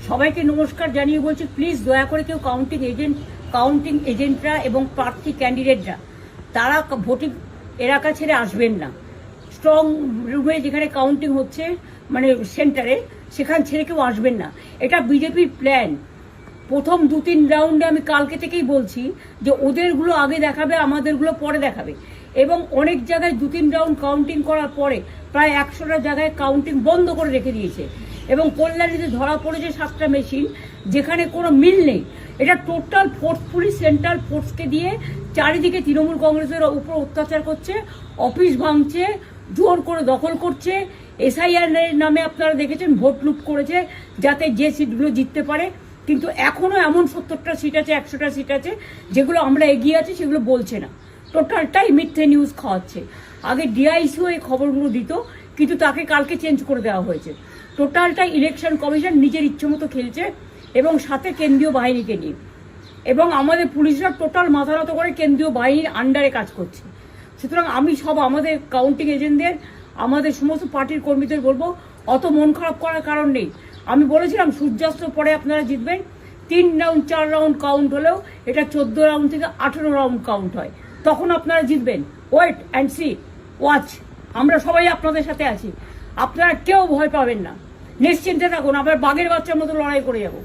সবাইকে নমস্কার জানিয়ে বলছি, প্লিজ দয়া করে কেউ কাউন্টিং এজেন্টরা এবং প্রার্থী ক্যান্ডিডেটরা তারা ভোটিং এলাকা ছেড়ে আসবেন না। স্ট্রং রুমে যেখানে কাউন্টিং হচ্ছে, মানে সেন্টারে, সেখান ছেড়ে কেউ আসবেন না। এটা বিজেপির প্ল্যান। প্রথম 2-3 রাউন্ডে আমি কালকে থেকেই বলছি যে ওদেরগুলো আগে দেখাবে, আমাদেরগুলো পরে দেখাবে। এবং অনেক জায়গায় 2-3 রাউন্ড কাউন্টিং করার পরে প্রায় 100টা জায়গায় কাউন্টিং বন্ধ করে রেখে দিয়েছে। এবং কল্যাণীতে ধরা পড়েছে 7টা মেশিন, যেখানে কোনো মিল নেই। এটা টোটাল ফোর্স, পুলিশ সেন্ট্রাল ফোর্সকে দিয়ে চারিদিকে তৃণমূল কংগ্রেসের উপর অত্যাচার করছে, অফিস ভাঙছে, জোর করে দখল করছে। এসআইআর নামে আপনারা দেখেছেন ভোট লুট করেছে যাতে যে সিটগুলো জিততে পারে। কিন্তু এখনো এমন 70টা সিট আছে, 100টা সিট আছে যেগুলো আমরা এগিয়ে আছি, সেগুলো বলছে না। টোটালটাই মিথ্যে নিউজ খাওয়াচ্ছে। আগে ডিআইসিও এই খবরগুলো দিত, কিন্তু তাকে কালকে চেঞ্জ করে দেওয়া হয়েছে। টোটালটাই ইলেকশন কমিশন নিজের ইচ্ছে মতো খেলছে, এবং সাথে কেন্দ্রীয় বাহিনীকে নিয়ে। এবং আমাদের পুলিশরা টোটাল মাথা নত করে কেন্দ্রীয় বাহিনীর আন্ডারে কাজ করছে। সুতরাং আমি আমাদের কাউন্টিং এজেন্টদের, আমাদের সমস্ত পার্টির কর্মীদের বলবো, অত মন খারাপ করার কারণ নেই। আমি বলেছিলাম সূর্যাস্তের পরে আপনারা জিতবেন। 3 রাউন্ড 4 রাউন্ড কাউন্ট হলেও এটা 14 রাউন্ড থেকে 18 রাউন্ড কাউন্ট হয়, তখন আপনারা জিতবেন। Wait and see, watch. আমরা সবাই আপনাদের সাথে আছি, আপনারা কেউ ভয় পাবেন না, নিশ্চিন্তে থাকুন। আমরা বাঘের বাচ্চার মতো লড়াই করে যাবো।